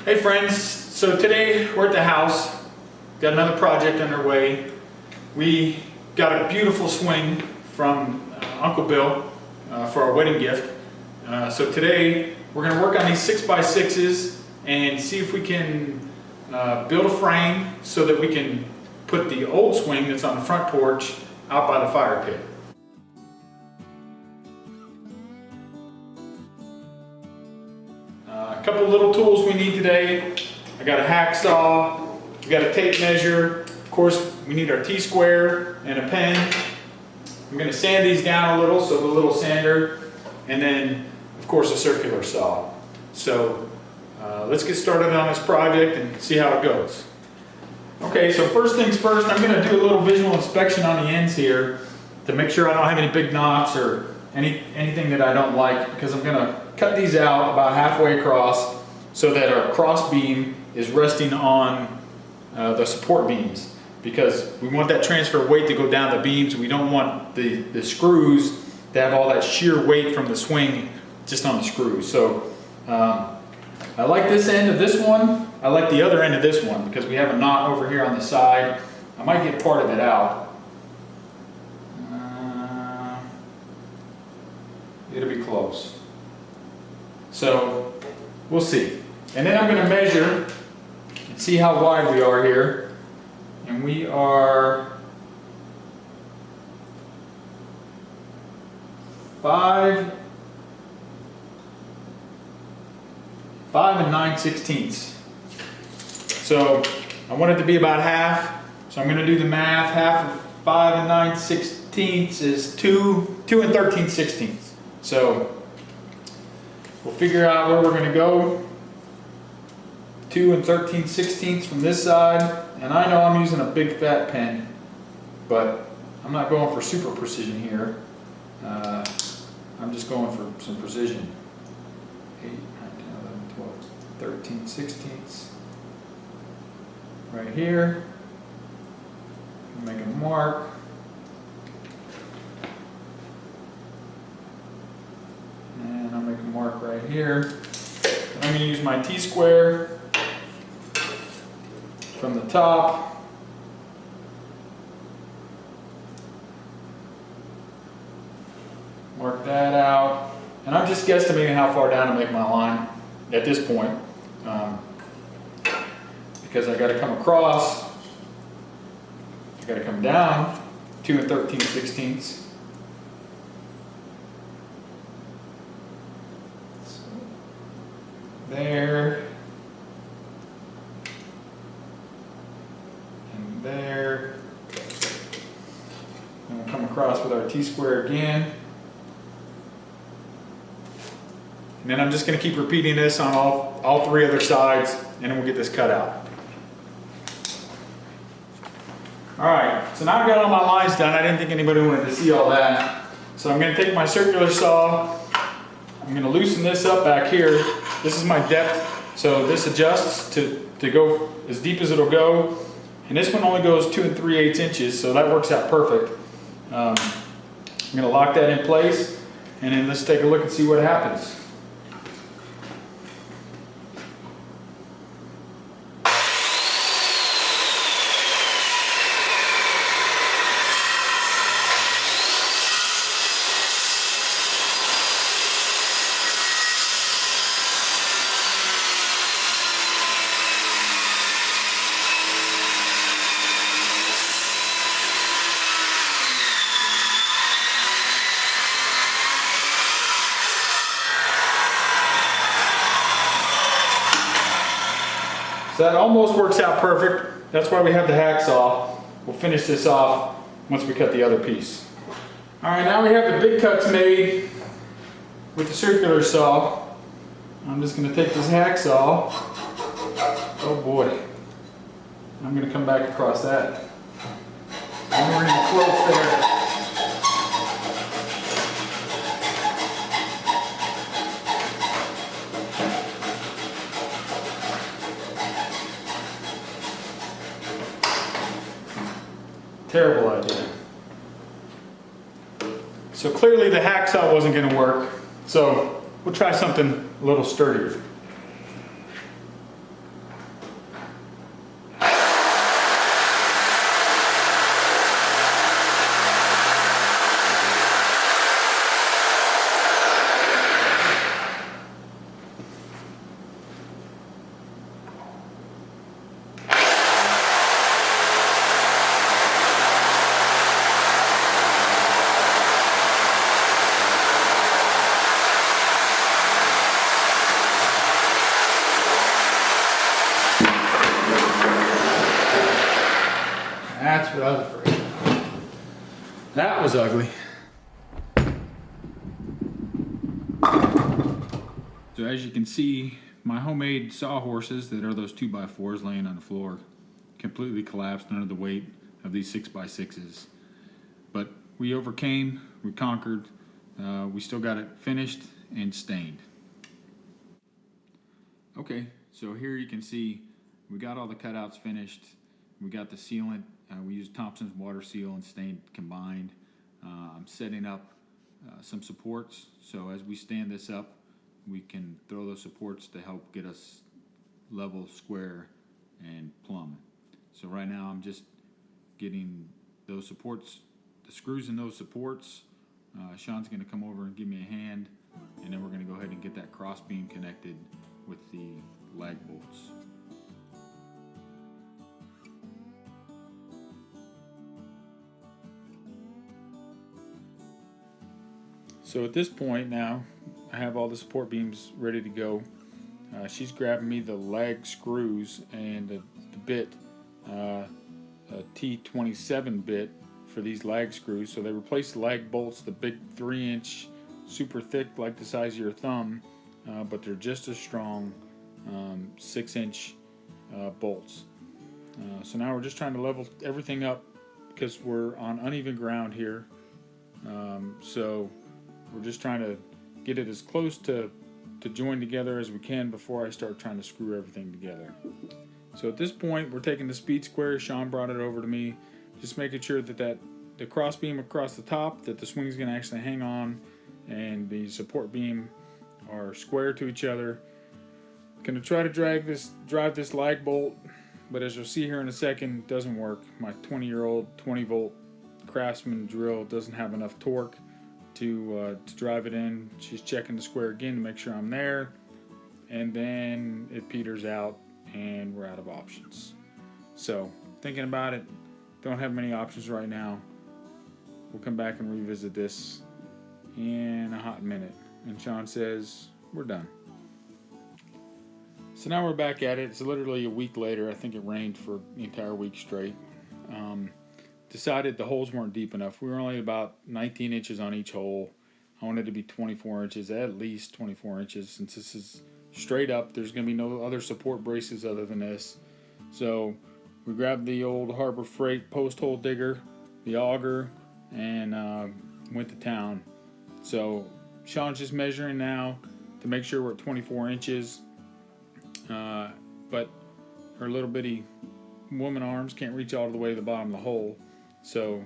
Hey friends, so today we're at the house, got another project underway. We got a beautiful swing from Uncle Bill for our wedding gift. So today we're going to work on these 6x6s and see if we can build a frame so that we can put the old swing that's on the front porch out by the fire pit. A couple little tools we need today. I got a hacksaw, we got a tape measure, of course we need our T-square and a pen. I'm going to sand these down a little, so the little sander, and then of course a circular saw. So let's get started on this project and see how it goes. Okay, so first things first, I'm going to do a little visual inspection on the ends here to make sure I don't have any big knocks or anything that I don't like, because I'm going to cut these out about halfway across so that our cross beam is resting on the support beams, because we want that transfer of weight to go down the beams. We don't want the screws to have all that shear weight from the swing just on the screws. So I like this end of this one. I like the other end of this one because we have a knot over here on the side. I might get part of it out. It'll be close. So we'll see. And then I'm going to measure and see how wide we are here. And we are 5 9/16. So I want it to be about half. So I'm going to do the math. Half of 5 9/16 is 2 13/16. So we'll figure out where we're going to go. 2 13/16 from this side. And I know I'm using a big fat pen, but I'm not going for super precision here. I'm just going for some precision. 8, 9, 10, 11, 12, 13/16. Right here. Make a mark. And I'll make a mark right here. I'm going to use my T-square from the top. Mark that out. And I'm just guesstimating how far down to make my line at this point. Because I got to come across, I got to come down 2 13/16. So there and there. And we'll come across with our T-square again. And then I'm just going to keep repeating this on all 3 other sides, and then we'll get this cut out. Alright, so now I've got all my lines done. I didn't think anybody wanted to see all that. So I'm going to take my circular saw. I'm going to loosen this up back here. This is my depth, so this adjusts to go as deep as it'll go. And this one only goes 2 3/8 inches, so that works out perfect. I'm going to lock that in place, and then let's take a look and see what happens. So that almost works out perfect. That's why we have the hacksaw. We'll finish this off once we cut the other piece. All right, now we have the big cuts made with the circular saw. I'm just going to take this hacksaw. Oh boy. I'm going to come back across that. And we're going to close there. Terrible idea. So clearly the hacksaw wasn't going to work. So we'll try something a little sturdier. what I was afraid of. That was ugly. So as you can see, my homemade sawhorses that are those 2x4s laying on the floor completely collapsed under the weight of these 6x6s. But we overcame, we conquered, we still got it finished and stained. Okay, so here you can see we got all the cutouts finished. We got the sealant. We used Thompson's water seal and stain combined. I'm setting up some supports, so as we stand this up, we can throw those supports to help get us level, square, and plumb. So right now I'm just getting those supports, the screws in those supports. Sean's going to come over and give me a hand, and then we're going to go ahead and get that cross beam connected with the lag bolts. So at this point now, I have all the support beams ready to go. She's grabbing me the lag screws and the bit, a T27 bit for these lag screws. So they replaced the lag bolts, the big 3-inch, super thick, like the size of your thumb, but they're just as strong, 6-inch bolts. So now we're just trying to level everything up because we're on uneven ground here. So we're just trying to get it as close to join together as we can before I start trying to screw everything together. So at this point, we're taking the speed square. Sean brought it over to me, just making sure that the cross beam across the top, that the swing's going to actually hang on, and the support beam are square to each other. Going to try to drive this lag bolt, but as you'll see here in a second, it doesn't work. My 20-year-old 20-volt Craftsman drill doesn't have enough torque to drive it in. She's checking the square again to make sure I'm there, and then it peters out and we're out of options. So thinking about it, don't have many options right now. We'll come back and revisit this in a hot minute. And Sean says we're done. So now we're back at it. It's literally a week later. I think it rained for the entire week straight. Decided the holes weren't deep enough. We were only about 19 inches on each hole. I wanted to be 24 inches, at least 24 inches. Since this is straight up, there's going to be no other support braces other than this. So we grabbed the old Harbor Freight post hole digger, the auger, and went to town. So Sean's just measuring now to make sure we're at 24 inches. But her little bitty woman arms can't reach all the way to the bottom of the hole. So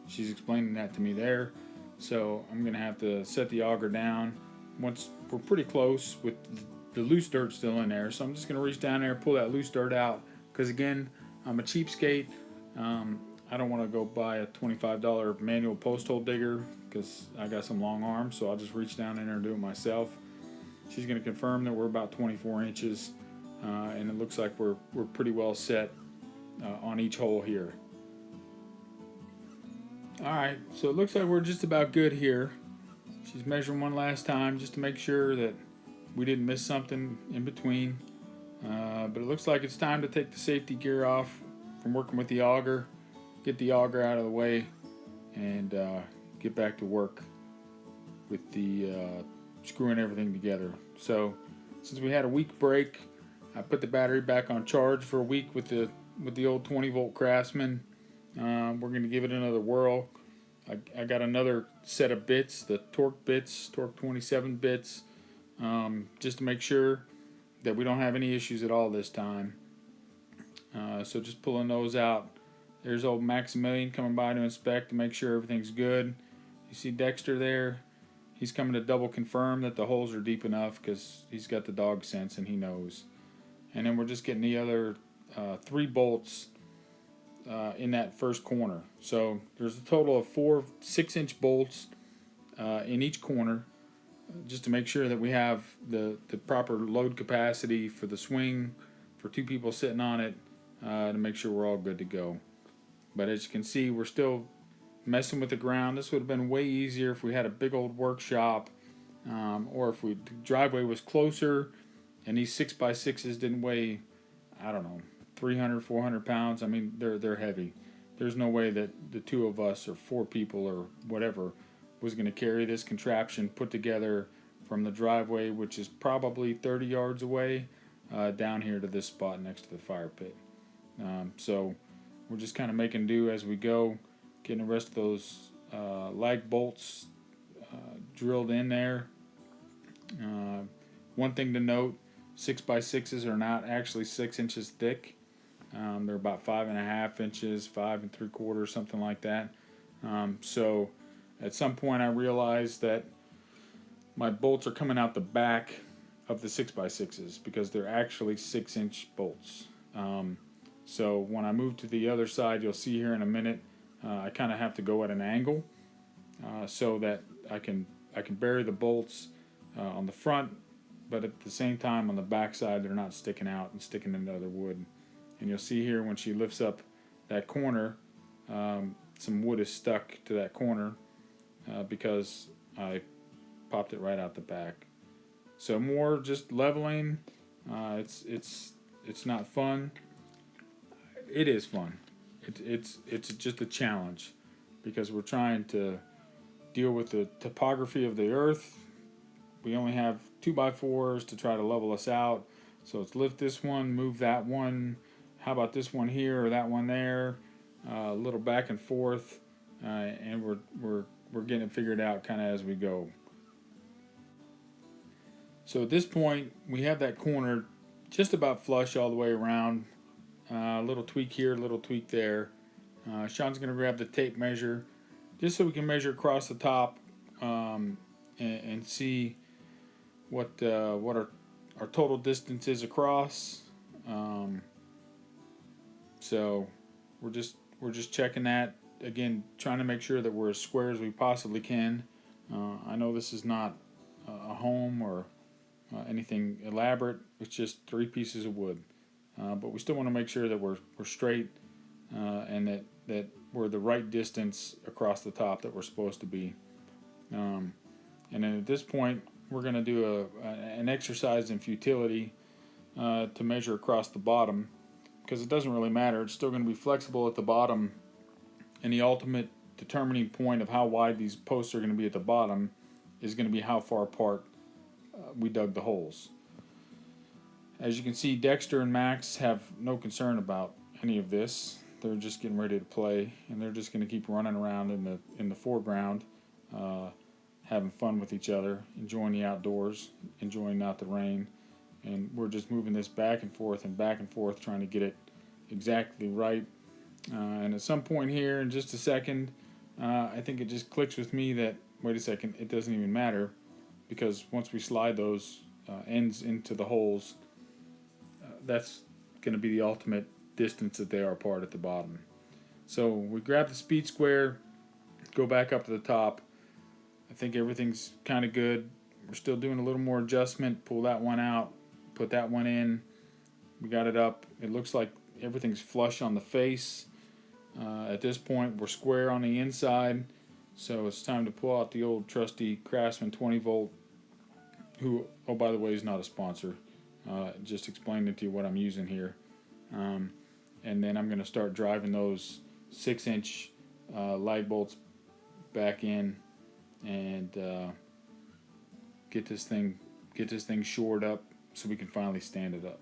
she's explaining that to me there. So I'm going to have to set the auger down. Once we're pretty close with the loose dirt still in there. So I'm just going to reach down there and pull that loose dirt out. Because again, I'm a cheapskate. I don't want to go buy a $25 manual post hole digger because I got some long arms. So I'll just reach down in there and do it myself. She's going to confirm that we're about 24 inches. And it looks like we're pretty well set on each hole here. Alright, so it looks like we're just about good here. She's measuring one last time just to make sure that we didn't miss something in between. But it looks like it's time to take the safety gear off from working with the auger, get the auger out of the way, and get back to work with the screwing everything together. So since we had a week break, I put the battery back on charge for a week with the old 20-volt Craftsman. We're going to give it another whirl. I got another set of bits, the Torque 27 bits, just to make sure that we don't have any issues at all this time. So just pulling those out. There's old Maximilian coming by to inspect to make sure everything's good. You see Dexter there? He's coming to double confirm that the holes are deep enough because he's got the dog sense and he knows. And then we're just getting the other 3 bolts in that first corner. So there's a total of 4 6-inch bolts in each corner, just to make sure that we have the proper load capacity for the swing for 2 people sitting on it, to make sure we're all good to go. But as you can see, we're still messing with the ground. This would have been way easier if we had a big old workshop, or if the driveway was closer and these 6x6s didn't weigh, I don't know, 300, 400 pounds. I mean, they're heavy. there's no way that the two of us or four people or whatever was going to carry this contraption put together from the driveway, which is probably 30 yards away, down here to this spot next to the fire pit. So we're just kind of making do as we go, getting the rest of those lag bolts drilled in there. One thing to note, 6x6s are not actually 6 inches thick. They're about 5.5 inches, 5 3/4, something like that. So at some point I realized that my bolts are coming out the back of the 6x6s because they're actually 6-inch bolts. So when I move to the other side, you'll see here in a minute, I kind of have to go at an angle so that I can bury the bolts on the front, but at the same time on the back side they're not sticking out and sticking into other wood. And you'll see here when she lifts up that corner, some wood is stuck to that corner because I popped it right out the back. So more just leveling. It's not fun. It is fun. It's just a challenge because we're trying to deal with the topography of the earth. We only have 2x4s to try to level us out. So let's lift this one, move that one. How about this one here or that one there? A little back and forth, and we're getting it figured out kind of as we go. So at this point, we have that corner just about flush all the way around. A little tweak here, a little tweak there. Sean's going to grab the tape measure just so we can measure across the top and see what our total distance is across. So we're just checking that again, trying to make sure that we're as square as we possibly can. I know this is not a home or anything elaborate. It's just 3 pieces of wood, but we still want to make sure that we're straight and that we're the right distance across the top that we're supposed to be. And then at this point, we're going to do an exercise in futility to measure across the bottom, because it doesn't really matter. It's still going to be flexible at the bottom, and the ultimate determining point of how wide these posts are going to be at the bottom is going to be how far apart we dug the holes. As you can see, Dexter and Max have no concern about any of this. They're just getting ready to play, and they're just going to keep running around in the foreground, having fun with each other, enjoying the outdoors, enjoying not the rain. And we're just moving this back and forth, trying to get it exactly right. And at some point here, in just a second, I think it just clicks with me that, wait a second, it doesn't even matter, because once we slide those ends into the holes, that's going to be the ultimate distance that they are apart at the bottom. So we grab the speed square, go back up to the top. I think everything's kind of good. We're still doing a little more adjustment. Pull that one out, put that one in. We got it up. It looks like everything's flush on the face. At this point, we're square on the inside. So it's time to pull out the old trusty Craftsman 20 volt, who, oh, by the way, is not a sponsor. Just explaining to you what I'm using here. And then I'm going to start driving those 6-inch lag bolts back in and get this thing shored up so we can finally stand it up.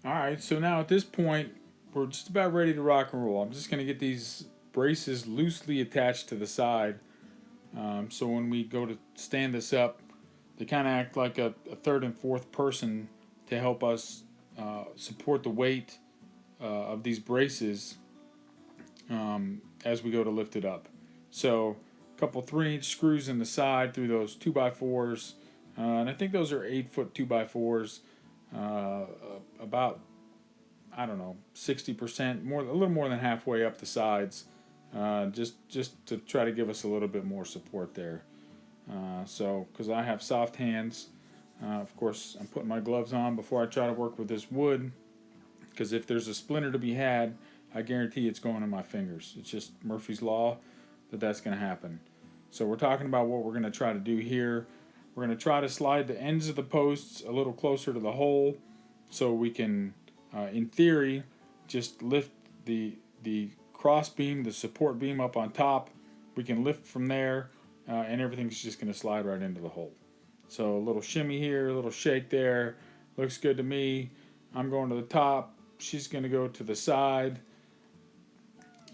Alright, so now at this point, we're just about ready to rock and roll. I'm just going to get these braces loosely attached to the side. So when we go to stand this up, they kind of act like a third and fourth person to help us support the weight of these braces as we go to lift it up. So a couple 3-inch screws in the side through those 2x4s And I think those are 8-foot 2x4s, about, I don't know, 60%, more, a little more than halfway up the sides, just to try to give us a little bit more support there. So, because I have soft hands, of course, I'm putting my gloves on before I try to work with this wood, because if there's a splinter to be had, I guarantee it's going in my fingers. It's just Murphy's Law that that's going to happen. So we're talking about what we're going to try to do here. We're going to try to slide the ends of the posts a little closer to the hole, so we can, in theory, just lift the cross beam, the support beam up on top. We can lift from there, and everything's just going to slide right into the hole. So a little shimmy here, a little shake there. Looks good to me. I'm going to the top. She's going to go to the side.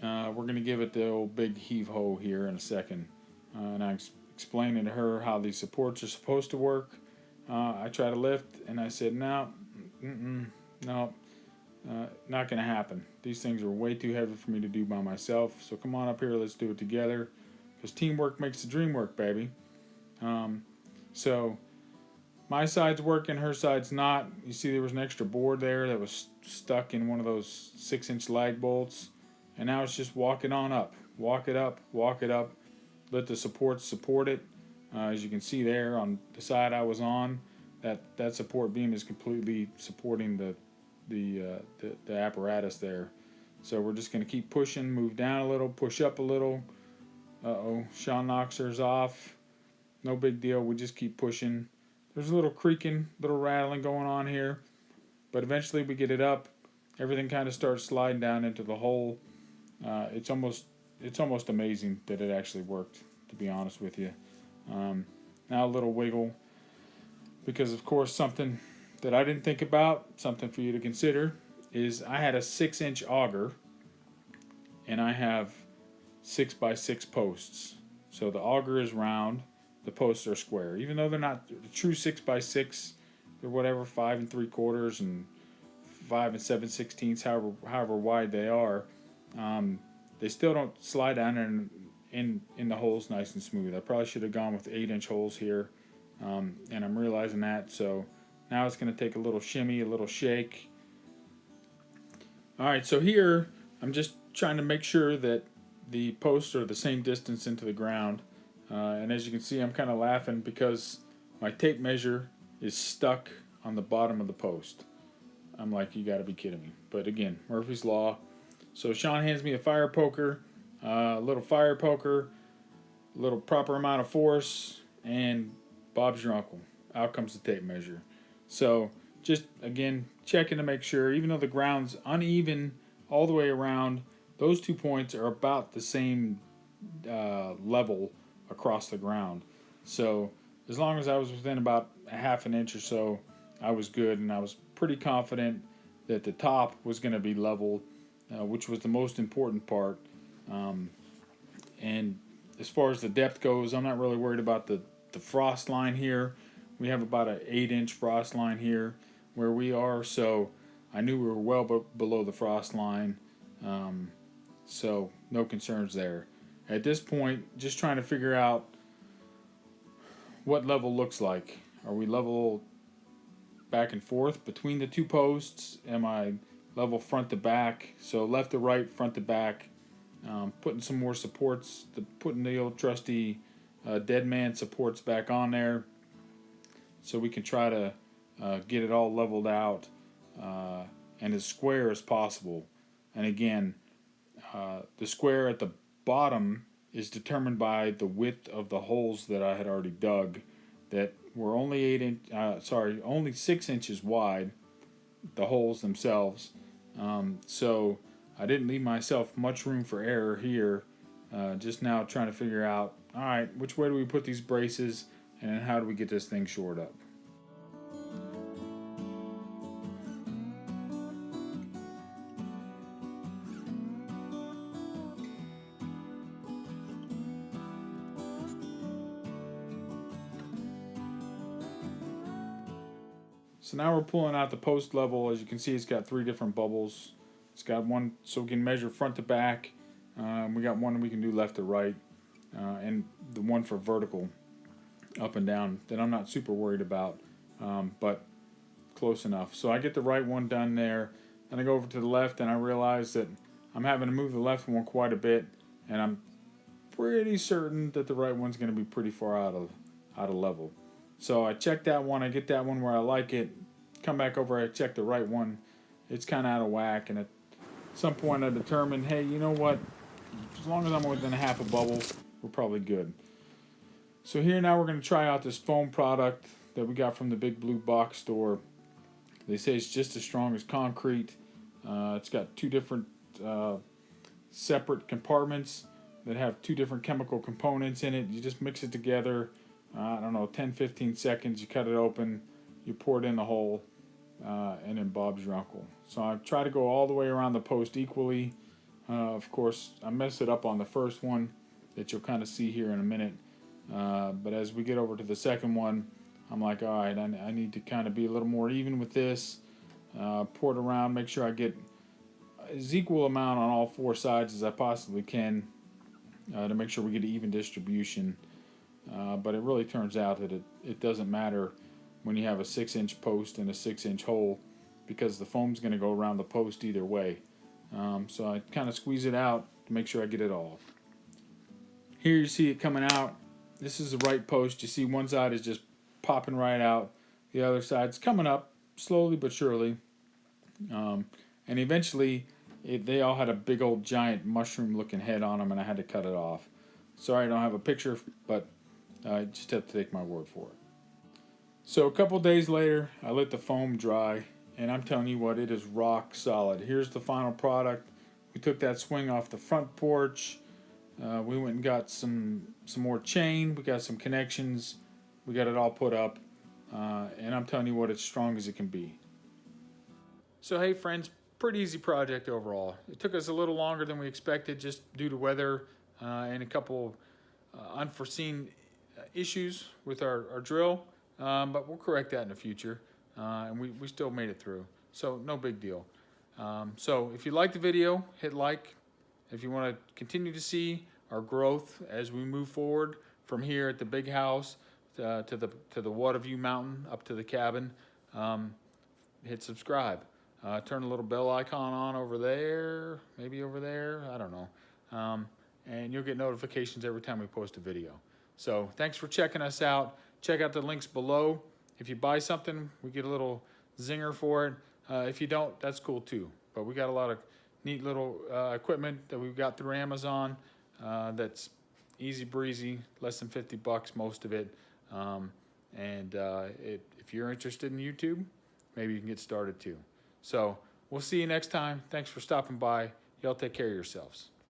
We're going to give it the old big heave-ho here in a second. And I'm explaining to her how these supports are supposed to work. I try to lift, and I said, no, no, not going to happen. These things are way too heavy for me to do by myself. So come on up here, let's do it together. Because teamwork makes the dream work, baby. So my side's working, her side's not. You see there was an extra board there that was stuck in one of those 6-inch lag bolts. And now it's just walk it on up. Walk it up, walk it up. Let the supports support it. As you can see there on the side I was on, that support beam is completely supporting the apparatus there. So we're just going to keep pushing, move down a little, push up a little. Uh-oh, Sean knocks hers off. No big deal, we just keep pushing. There's a little creaking, little rattling going on here. But eventually we get it up. Everything kind of starts sliding down into the hole. It's almost amazing that it actually worked, to be honest with you. Now a little wiggle, because of course something that I didn't think about, something for you to consider, is I had a 6-inch auger, and I have 6x6 posts. So the auger is round, the posts are square. Even though they're not the true 6x6, they're whatever 5 3/4 and 5 7/16, however wide they are. They still don't slide down in the holes nice and smooth. I probably should have gone with 8-inch holes here, and I'm realizing that. So now it's going to take a little shimmy, a little shake. All right, so here I'm just trying to make sure that the posts are the same distance into the ground. And as you can see, I'm kind of laughing because my tape measure is stuck on the bottom of the post. I'm like, you got to be kidding me. But again, Murphy's Law. So Sean hands me a fire poker, a little fire poker, a little proper amount of force, and Bob's your uncle. Out comes the tape measure. So just, again, checking to make sure, even though the ground's uneven all the way around, those 2 points are about the same level across the ground. So as long as I was within about a half an inch or so, I was good, and I was pretty confident that the top was going to be level, which was the most important part. And as far as the depth goes, I'm not really worried about the frost line here. We have about an 8-inch frost line here where we are, so I knew we were well below the frost line, so no concerns there. At this point, just trying to figure out what level looks like. Are we level back and forth between the two posts? Am I level front to back? So left to right, front to back. Putting some more supports, putting the old trusty dead man supports back on there, so we can try to get it all leveled out and as square as possible. And again, the square at the bottom is determined by the width of the holes that I had already dug, that were only only 6 inches wide, the holes themselves. So I didn't leave myself much room for error here. Just now trying to figure out, all right, which way do we put these braces, and then how do we get this thing shored up? So now we're pulling out the post level. As you can see, it's got 3 different bubbles. It's got one so we can measure front to back. We got one we can do left to right, and the one for vertical. up and down that I'm not super worried about, but close enough. So I get the right one done there. Then I go over to the left and I realize that I'm having to move the left one quite a bit, and I'm pretty certain that the right one's going to be pretty far out of level. So I check that one, I get that one where I like it, come back over, I check the right one, it's kind of out of whack, and at some point I determined, hey, you know what, as long as I'm within a half a bubble, we're probably good. So here now we're going to try out this foam product that we got from the Big Blue Box store. They say it's just as strong as concrete. It's got two different separate compartments that have two different chemical components in it. You just mix it together, I don't know, 10-15 seconds, you cut it open, you pour it in the hole, and then Bob's your uncle. So I try to go all the way around the post equally. Of course, I mess it up on the first one that you'll kind of see here in a minute. But as we get over to the second one, I'm like, all right, I need to kind of be a little more even with this. Pour it around, make sure I get as equal amount on all four sides as I possibly can, to make sure we get an even distribution. But it really turns out that it doesn't matter when you have a 6-inch post and a 6-inch hole, because the foam's going to go around the post either way. So I kind of squeeze it out to make sure I get it all. Here you see it coming out. This is the right post. You see one side is just popping right out. The other side's coming up slowly but surely. And eventually they all had a big old giant mushroom looking head on them, and I had to cut it off. Sorry I don't have a picture, but I just have to take my word for it. So a couple days later, I let the foam dry, and I'm telling you what, it is rock solid. Here's the final product. We took that swing off the front porch. We went and got some more chain. We got some connections. We got it all put up, and I'm telling you what, it's strong as it can be. So hey friends, pretty easy project overall. It took us a little longer than we expected just due to weather and a couple unforeseen issues with our drill, but we'll correct that in the future, and we still made it through, so no big deal. So if you like the video, hit like. If you want to continue to see our growth as we move forward from here at the big house to the WataVue Mountain up to the cabin, hit subscribe. Turn a little bell icon on over there, maybe over there, I don't know. And you'll get notifications every time we post a video. So thanks for checking us out. Check out the links below. If you buy something, we get a little zinger for it. If you don't, that's cool too. But we got a lot of neat little equipment that we've got through Amazon that's easy breezy, less than $50 most of it. If you're interested in YouTube, maybe you can get started too. So we'll see you next time. Thanks for stopping by. Y'all take care of yourselves.